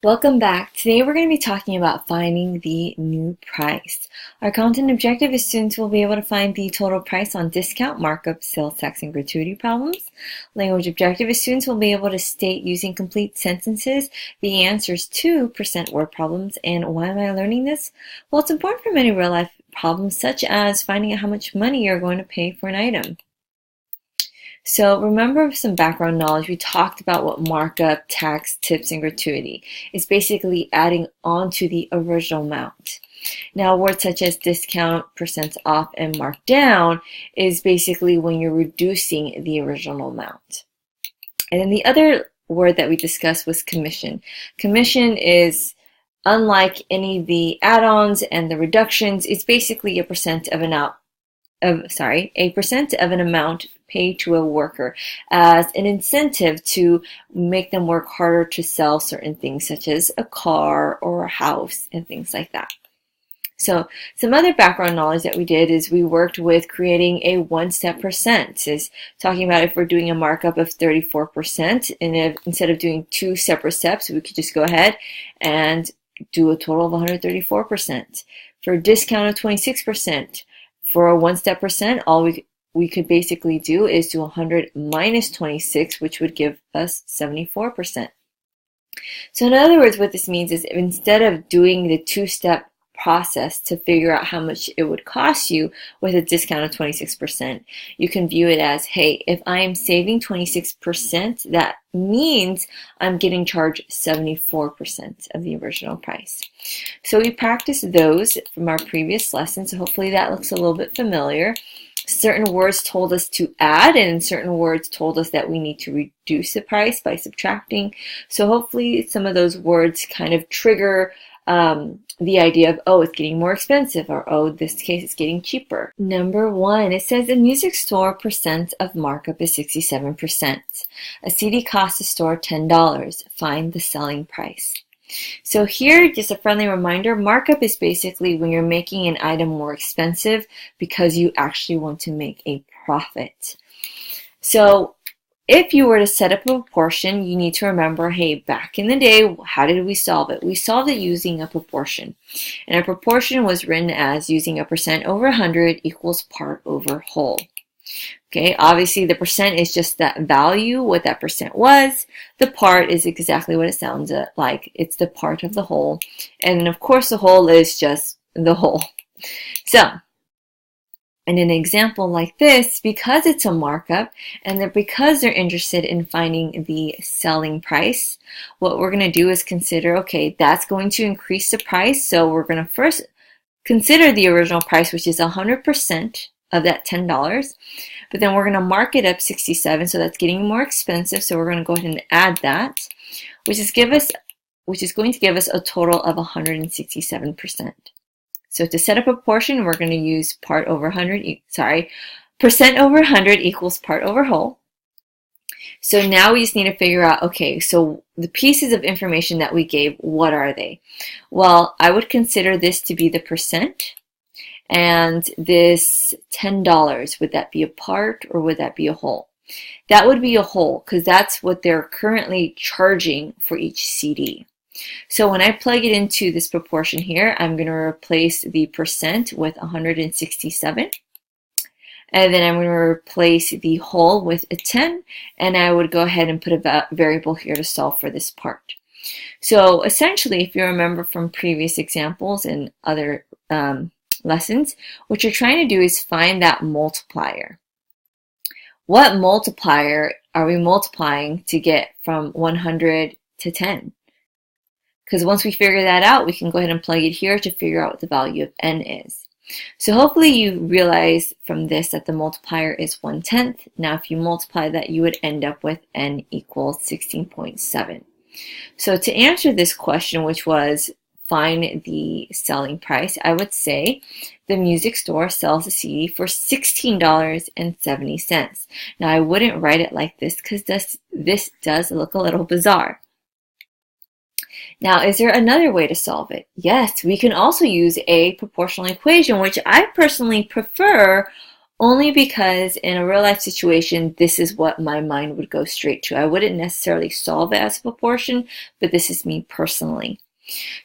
Welcome back. Today we're going to be talking about finding the new price. Our content objective is students will be able to find the total price on discount, markup, sales tax, and gratuity problems. Language objective is students will be able to state using complete sentences the answers to percent word problems. And why am I learning this? Well, it's important for many real life problems such as finding out how much money you're going to pay for an item. So remember some background knowledge. We talked about what markup, tax, tips, and gratuity is basically adding on to the original amount. Now words such as discount, percent off, and marked down is basically when you're reducing the original amount. And then the other word that we discussed was commission. Commission is unlike any of the add-ons and the reductions. It's basically a percent of an amount paid to a worker as an incentive to make them work harder to sell certain things such as a car or a house and things like that. So some other background knowledge that we did is we worked with creating a one-step percent. Is talking about if we're doing a markup of 34%, and if instead of doing two separate steps, we could just go ahead and do a total of 134%. For a discount of 26%, for a one-step percent, all we could basically do is do 100 minus 26, which would give us 74%. So in other words, what this means is instead of doing the two-step process to figure out how much it would cost you with a discount of 26%, you can view it as, hey, if I am saving 26%, that means I'm getting charged 74% of the original price. So we practiced those from our previous lessons, so hopefully that looks a little bit familiar. Certain words told us to add, and certain words told us that we need to reduce the price by subtracting. So hopefully some of those words kind of trigger the idea of, oh, it's getting more expensive, or oh, this case it's getting cheaper. Number one, it says the music store percent of markup is 67%. A CD costs the store $10. Find the selling price. So here, just a friendly reminder, markup is basically when you're making an item more expensive because you actually want to make a profit. So if you were to set up a proportion, you need to remember, hey, back in the day, how did we solve it? We solved it using a proportion. And a proportion was written as using a percent over 100 equals part over whole. Okay, obviously the percent is just that value, what that percent was. The part is exactly what it sounds like. It's the part of the whole. And of course the whole is just the whole. So, in an example like this, because it's a markup and because they're interested in finding the selling price, what we're going to do is consider, okay, that's going to increase the price. So we're going to first consider the original price, which is 100% of that $10. But then we're going to mark it up 67, so that's getting more expensive. So we're going to go ahead and add that, which is going to give us a total of 167%. So to set up a portion, we're going to use percent over 100 equals part over whole. So now we just need to figure out, okay, so the pieces of information that we gave, what are they? Well, I would consider this to be the percent. And this $10, would that be a part or would that be a whole? That would be a whole because that's what they're currently charging for each CD. So when I plug it into this proportion here, I'm going to replace the percent with 167. And then I'm going to replace the whole with a 10. And I would go ahead and put a variable here to solve for this part. So essentially, if you remember from previous examples and other lessons, what you're trying to do is find that multiplier. What multiplier are we multiplying to get from 100 to 10? Because once we figure that out, we can go ahead and plug it here to figure out what the value of n is. So hopefully you realize from this that the multiplier is 1/10. Now if you multiply that, you would end up with n equals 16.7. So to answer this question, which was find the selling price, I would say the music store sells a CD for $16.70. Now I wouldn't write it like this because this does look a little bizarre. Now, is there another way to solve it? Yes, we can also use a proportional equation, which I personally prefer only because in a real life situation, this is what my mind would go straight to. I wouldn't necessarily solve it as a proportion, but this is me personally.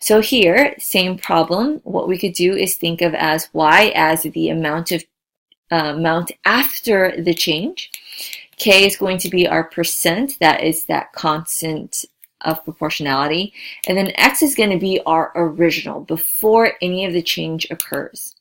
So here, same problem. What we could do is think of as y as the amount after the change. K is going to be our percent. That is that constant of proportionality. And then X is going to be our original before any of the change occurs.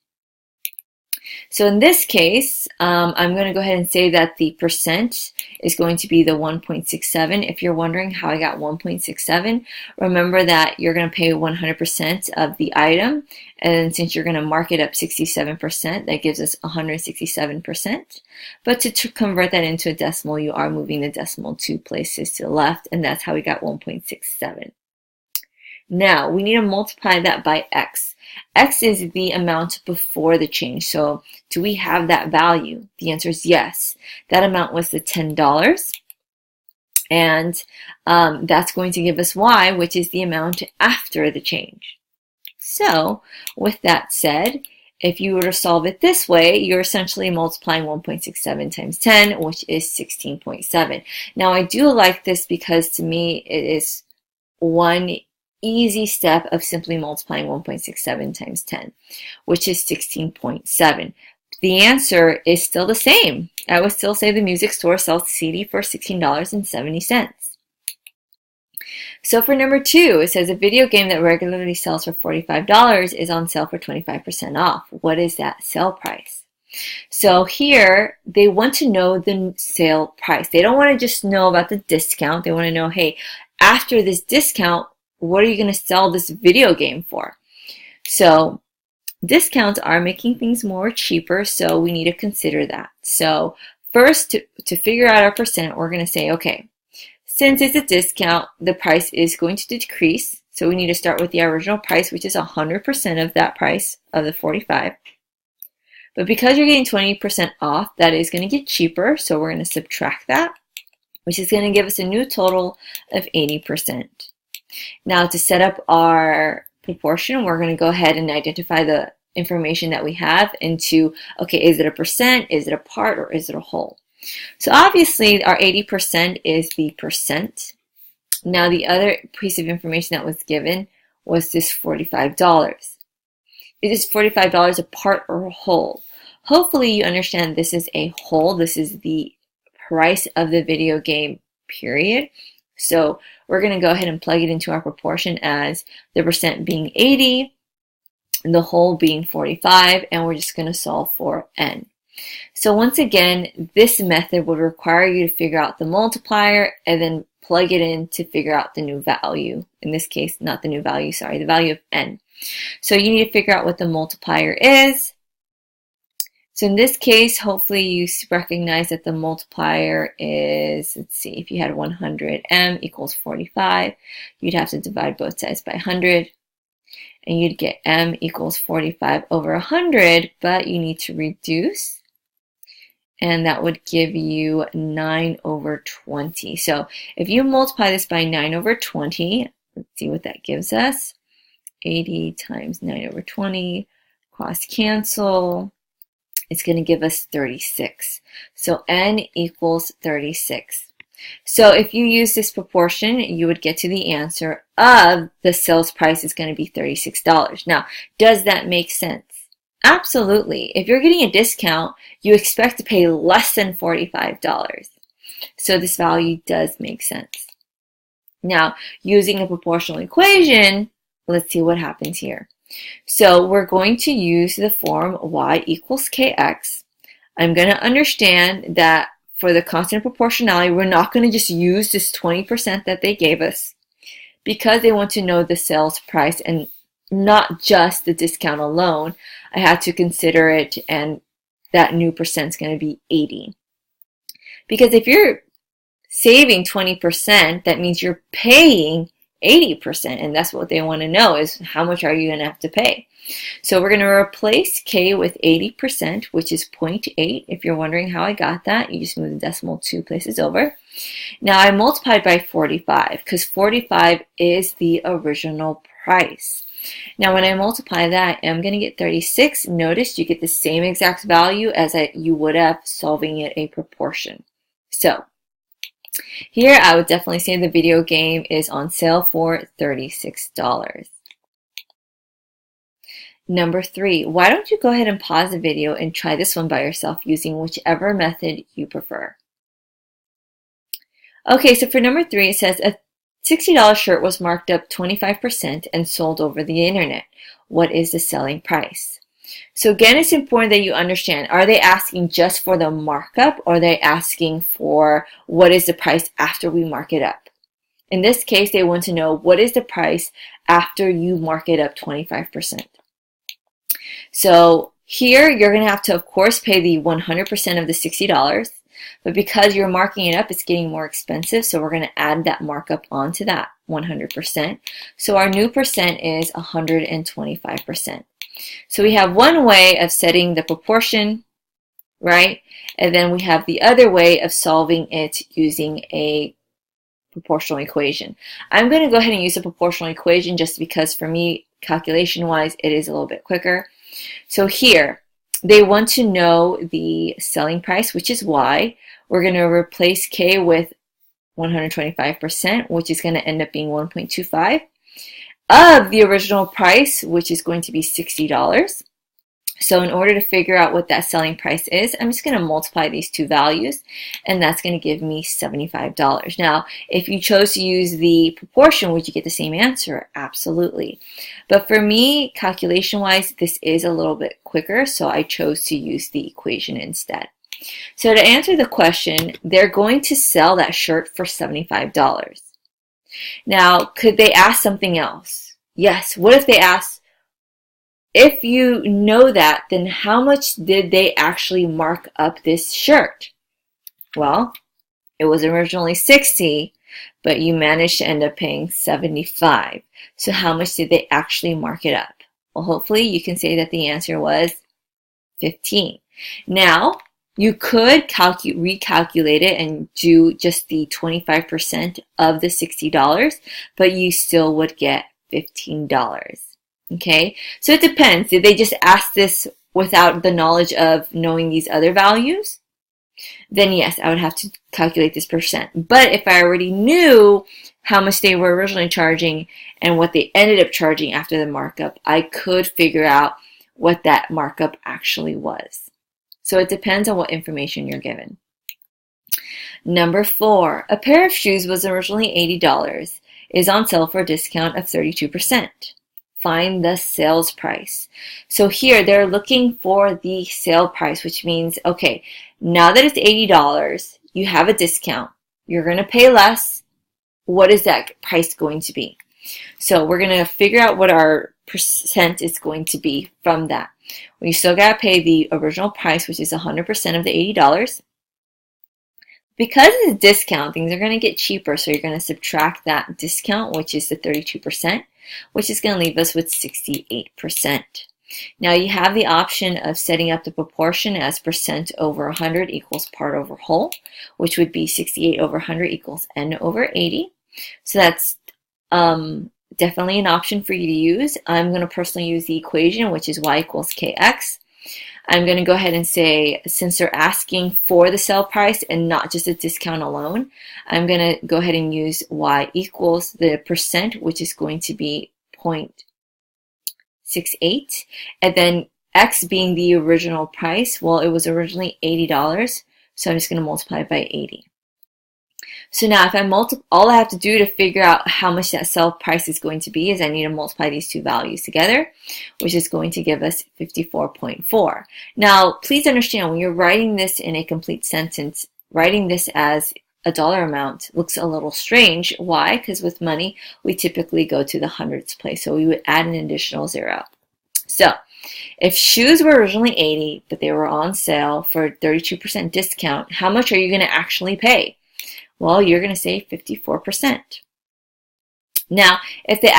So in this case, I'm going to go ahead and say that the percent is going to be the 1.67. If you're wondering how I got 1.67, remember that you're going to pay 100% of the item. And since you're going to mark it up 67%, that gives us 167%. But to convert that into a decimal, you are moving the decimal 2 places to the left, and that's how we got 1.67. Now, we need to multiply that by X. X is the amount before the change. So do we have that value? The answer is yes. That amount was the $10. And that's going to give us Y, which is the amount after the change. So with that said, if you were to solve it this way, you're essentially multiplying 1.67 times 10, which is 16.7. Now, I do like this because to me, it is one easy step of simply multiplying 1.67 times 10, which is 16.7. The answer is still the same. I would still say the music store sells the CD for $16.70. So for number 2, it says a video game that regularly sells for $45 is on sale for 25% off. What is that sale price? So here, they want to know the sale price. They don't want to just know about the discount. They want to know, hey, after this discount, what are you going to sell this video game for? So discounts are making things more cheaper, so we need to consider that. So first, to figure out our percent, we're going to say, okay, since it's a discount, the price is going to decrease. So we need to start with the original price, which is 100% of that price of the 45. But because you're getting 20% off, that is going to get cheaper. So we're going to subtract that, which is going to give us a new total of 80%. Now to set up our proportion, we're going to go ahead and identify the information that we have into, okay, is it a percent, is it a part, or is it a whole? So obviously our 80% is the percent. Now the other piece of information that was given was this $45. Is $45 a part or a whole? Hopefully you understand this is a whole. This is the price of the video game, period. So we're going to go ahead and plug it into our proportion as the percent being 80, the whole being 45, and we're just going to solve for n. So once again, this method would require you to figure out the multiplier and then plug it in to figure out the new value. In this case, not the new value, sorry, the value of n. So you need to figure out what the multiplier is. So in this case, hopefully you recognize that the multiplier is, let's see, if you had 100, m equals 45, you'd have to divide both sides by 100, and you'd get m equals 45 over 100, but you need to reduce, and that would give you 9 over 20. So if you multiply this by 9 over 20, let's see what that gives us. 80 times 9 over 20, cross cancel. It's going to give us 36. So n equals 36. So if you use this proportion, you would get to the answer of the sales price is going to be $36. Now, does that make sense? Absolutely. If you're getting a discount, you expect to pay less than $45. So this value does make sense. Now, using a proportional equation, let's see what happens here. So we're going to use the form y equals kx. I'm going to understand that for the constant proportionality, we're not going to just use this 20% that they gave us because they want to know the sales price and not just the discount alone. I had to consider it, and that new percent is going to be 80. Because if you're saving 20%, that means you're paying 80%, and that's what they want to know is how much are you going to have to pay. So we're going to replace K with 80%, which is 0.8. If you're wondering how I got that, you just move the decimal 2 places over. Now I multiplied by 45 because 45 is the original price. Now when I multiply that, I'm going to get 36. Notice you get the same exact value as you would have solving it a proportion. So here I would definitely say the video game is on sale for $36. Number 3, why don't you go ahead and pause the video and try this one by yourself using whichever method you prefer. Okay, so for number 3, it says a $60 shirt was marked up 25% and sold over the internet. What is the selling price? So again, it's important that you understand, are they asking just for the markup or are they asking for what is the price after we mark it up? In this case, they want to know what is the price after you mark it up 25%. So here you're going to have to, of course, pay the 100% of the $60. But because you're marking it up, it's getting more expensive. So we're going to add that markup onto that 100%. So our new percent is 125%. So we have one way of setting the proportion, right? And then we have the other way of solving it using a proportional equation. I'm going to go ahead and use a proportional equation just because for me, calculation-wise, it is a little bit quicker. So here, they want to know the selling price, which is Y. We're going to replace K with 125%, which is going to end up being 1.25 of the original price, which is going to be $60. So in order to figure out what that selling price is, I'm just going to multiply these two values, and that's going to give me $75. Now, if you chose to use the proportion, would you get the same answer? Absolutely. But for me, calculation-wise, this is a little bit quicker, so I chose to use the equation instead. So to answer the question, they're going to sell that shirt for $75. Now, could they ask something else? Yes. What if they asked, if you know that, then how much did they actually mark up this shirt? Well, it was originally $60, but you managed to end up paying $75. So how much did they actually mark it up? Well, hopefully you can say that the answer was $15. Now, you could recalculate it and do just the 25% of the $60, but you still would get $15. Okay, so it depends. Did they just ask this without the knowledge of knowing these other values? Then yes, I would have to calculate this percent. But if I already knew how much they were originally charging and what they ended up charging after the markup, I could figure out what that markup actually was. So it depends on what information you're given. Number 4, a pair of shoes was originally $80, is on sale for a discount of 32%. Find the sales price. So here they're looking for the sale price, which means, okay, now that it's $80, you have a discount. You're going to pay less. What is that price going to be? So we're going to figure out what our percent is going to be from that. We still got to pay the original price, which is 100% of the $80. Because it's a discount, things are going to get cheaper, so you're going to subtract that discount, which is the 32%, which is going to leave us with 68%. Now you have the option of setting up the proportion as percent over 100 equals part over whole, which would be 68 over 100 equals n over 80. So that's definitely an option for you to use. I'm going to personally use the equation, which is y equals kx. I'm going to go ahead and say, since they're asking for the sale price and not just a discount alone, I'm going to go ahead and use y equals the percent, which is going to be 0.68, and then x being the original price. Well, it was originally $80, so I'm just going to multiply it by 80. So now if all I have to do to figure out how much that sale price is going to be is I need to multiply these two values together, which is going to give us 54.4. Now, please understand, when you're writing this in a complete sentence, writing this as a dollar amount looks a little strange. Why? Because with money, we typically go to the hundreds place, so we would add an additional 0. So if shoes were originally $80, but they were on sale for a 32% discount, how much are you going to actually pay? Well, you're going to say 54%. Now, if they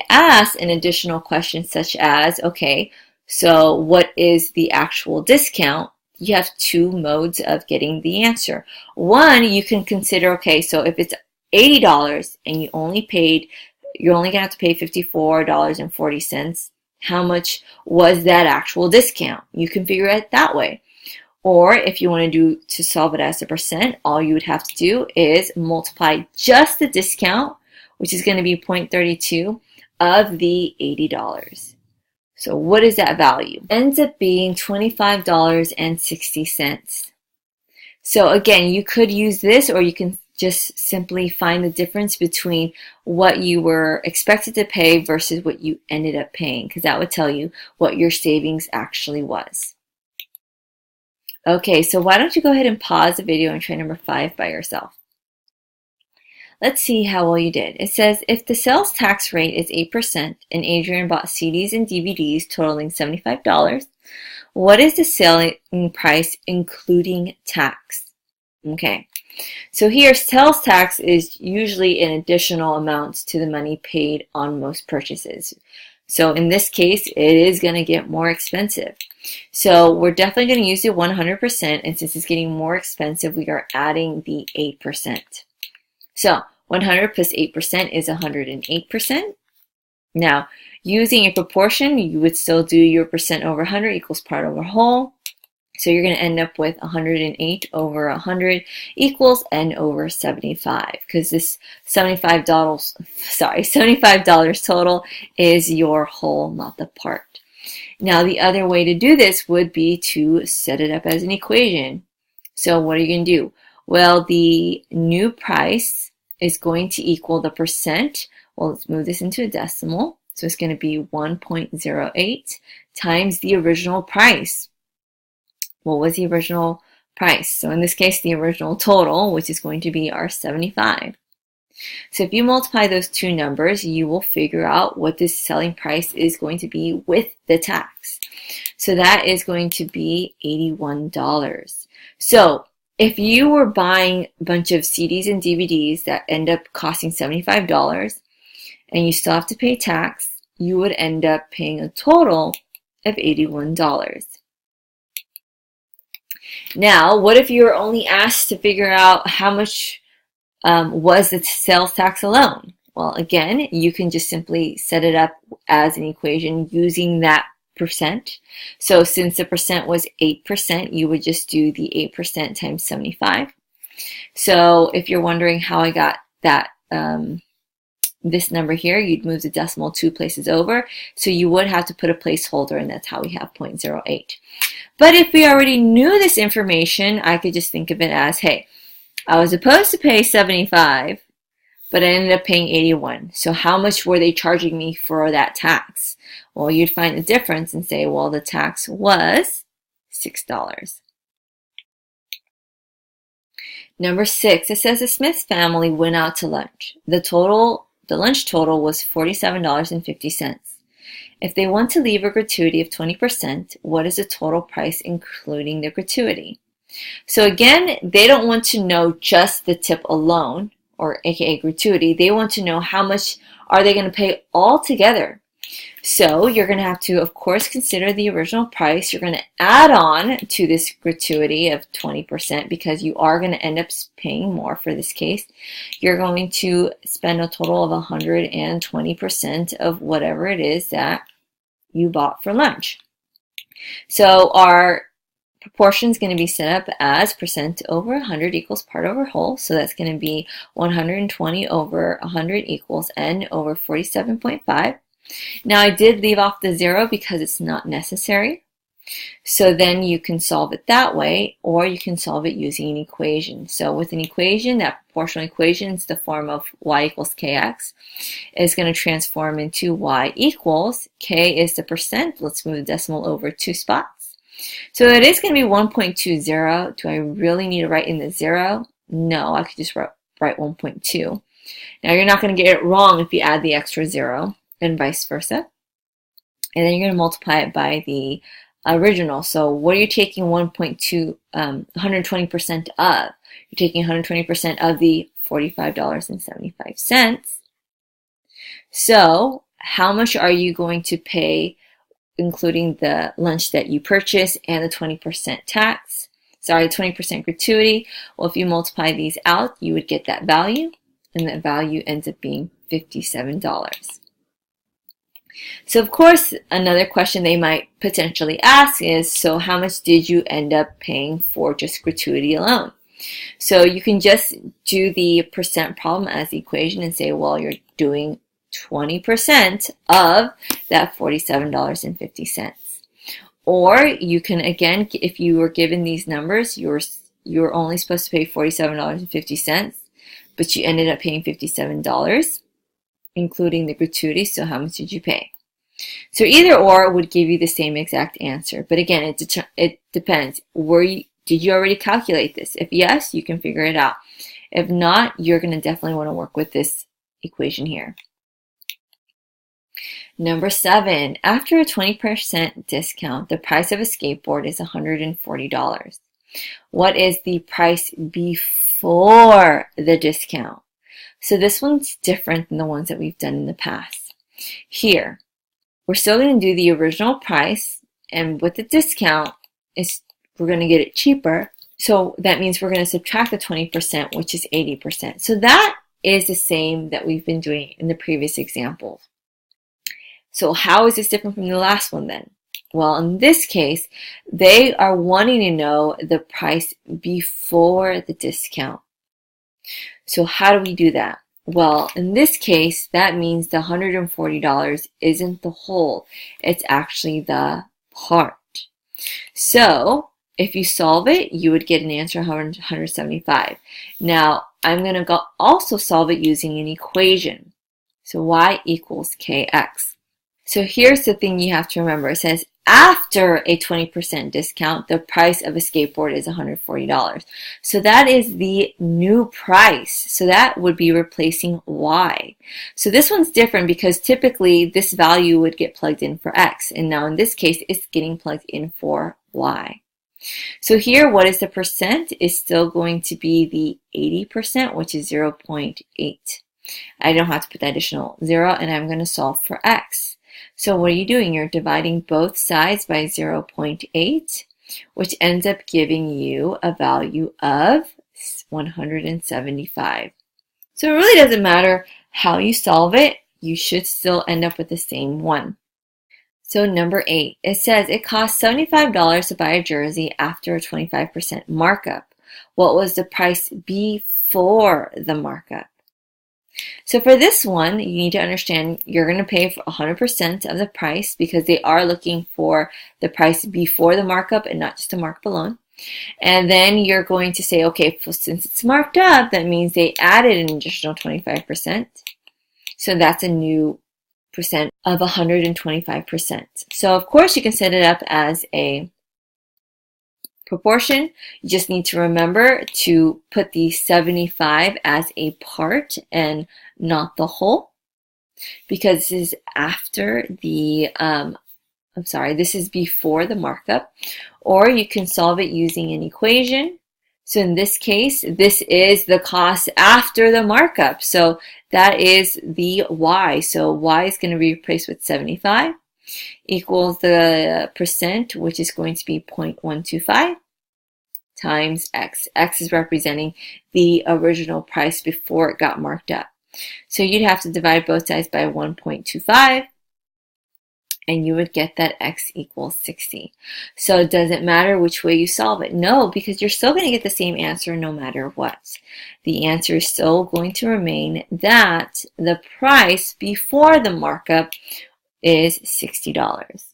ask an additional question such as, okay, so what is the actual discount? You have two modes of getting the answer. One, you can consider, okay, so if it's $80 and you're only going to have to pay $54.40, how much was that actual discount? You can figure it that way. Or if you want to solve it as a percent, all you would have to do is multiply just the discount, which is going to be 0.32 of the $80. So what is that value? Ends up being $25.60. So again, you could use this, or you can just simply find the difference between what you were expected to pay versus what you ended up paying, because that would tell you what your savings actually was. Okay, so why don't you go ahead and pause the video and try number 5 by yourself. Let's see how well you did. It says, if the sales tax rate is 8% and Adrian bought CDs and DVDs totaling $75, what is the selling price including tax? Okay, so here sales tax is usually an additional amount to the money paid on most purchases. So in this case, it is going to get more expensive. So we're definitely going to use the 100%, and since it's getting more expensive, we are adding the 8%. So 100 plus 8% is 108%. Now, using a proportion, you would still do your percent over 100 equals part over whole. So you're going to end up with 108 over 100 equals n over 75, because this $75 total is your whole, not the part. Now, the other way to do this would be to set it up as an equation. So what are you going to do? Well, the new price is going to equal the percent. Well, let's move this into a decimal. So it's going to be 1.08 times the original price. What was the original price? So in this case, the original total, which is going to be our 75. So if you multiply those two numbers, you will figure out what this selling price is going to be with the tax. So that is going to be $81. So if you were buying a bunch of CDs and DVDs that end up costing $75 and you still have to pay tax, you would end up paying a total of $81. Now, what if you were only asked to figure out how much was the sales tax alone? Well, again, you can just simply set it up as an equation using that percent. So since the percent was 8%, you would just do the 8% times 75. So if you're wondering how I got that this number here, you'd move the decimal 2 places over. So you would have to put a placeholder, and that's how we have 0.08. But if we already knew this information, I could just think of it as, hey, I was supposed to pay 75, but I ended up paying 81. So how much were they charging me for that tax? Well, you'd find the difference and say, well, the tax was $6. Number 6, it says the Smith family went out to lunch. The lunch total was $47.50. If they want to leave a gratuity of 20%, what is the total price including the gratuity? So again, they don't want to know just the tip alone, or aka gratuity. They want to know how much are they going to pay all together. So you're going to have to, of course, consider the original price. You're going to add on to this gratuity of 20% because you are going to end up paying more for this case. You're going to spend a total of 120% of whatever it is that you bought for lunch. So our proportion is going to be set up as percent over 100 equals part over whole. So that's going to be 120 over 100 equals n over 47.5. Now I did leave off the 0 because it's not necessary. So then you can solve it that way, or you can solve it using an equation. So with an equation, that proportional equation is the form of y equals kx. It's going to transform into y equals, k is the percent. Let's move the decimal over 2 spots. So it is going to be 1.20. Do I really need to write in the 0? No, I could just write 1.2. Now you're not going to get it wrong if you add the extra 0, and vice versa. And then you're going to multiply it by the original. So what are you taking 1.2, 120% of? You're taking 120% of the $45.75. So how much are you going to pay, including the lunch that you purchase and the 20% tax? Sorry, 20% gratuity. Well, if you multiply these out, you would get that value, and that value ends up being $57. So of course, another question they might potentially ask is, so how much did you end up paying for just gratuity alone? So you can just do the percent problem as the equation and say, well, you're doing 20% of that $47.50. Or you can, again, if you were given these numbers, you're only supposed to pay $47.50, but you ended up paying $57, including the gratuity. So how much did you pay? So either or would give you the same exact answer. But again, it depends. Did you already calculate this? If yes, you can figure it out. If not, you're going to definitely want to work with this equation here. Number 7, after a 20% discount, the price of a skateboard is $140. What is the price before the discount? So this one's different than the ones that we've done in the past. Here, we're still going to do the original price, and with the discount, we're going to get it cheaper. So that means we're going to subtract the 20%, which is 80%. So that is the same that we've been doing in the previous example. So how is this different from the last one then? Well, in this case, they are wanting to know the price before the discount. So how do we do that? Well, in this case, that means the $140 isn't the whole. It's actually the part. So if you solve it, you would get an answer of 175. Now, I'm going to also solve it using an equation. So y equals kx. So here's the thing you have to remember. It says after a 20% discount, the price of a skateboard is $140. So that is the new price. So that would be replacing y. So this one's different because typically this value would get plugged in for x. And now in this case, it's getting plugged in for y. So here, what is the percent? Is still going to be the 80%, which is 0.8. I don't have to put that additional 0, and I'm going to solve for x. So what are you doing? You're dividing both sides by 0.8, which ends up giving you a value of 175. So it really doesn't matter how you solve it. You should still end up with the same one. So number 8, it says it costs $75 to buy a jersey after a 25% markup. What was the price before the markup? So for this one, you need to understand you're going to pay for 100% of the price because they are looking for the price before the markup and not just the markup alone. And then you're going to say, okay, since it's marked up, that means they added an additional 25%. So that's a new percent of 125%. So of course you can set it up as a proportion. You just need to remember to put the 75 as a part and not the whole, because this is after the, this is before the markup. Or you can solve it using an equation. So in this case, this is the cost after the markup. So that is the y. So y is going to be replaced with 75 equals the percent, which is going to be 0.125 times x. X is representing the original price before it got marked up. So you'd have to divide both sides by 1.25, and you would get that x equals 60. So does it matter which way you solve it? No, because you're still going to get the same answer no matter what. The answer is still going to remain that the price before the markup is $60.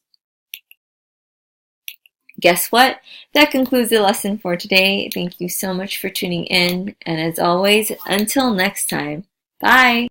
Guess what? That concludes the lesson for today. Thank you so much for tuning in. And as always, until next time, bye.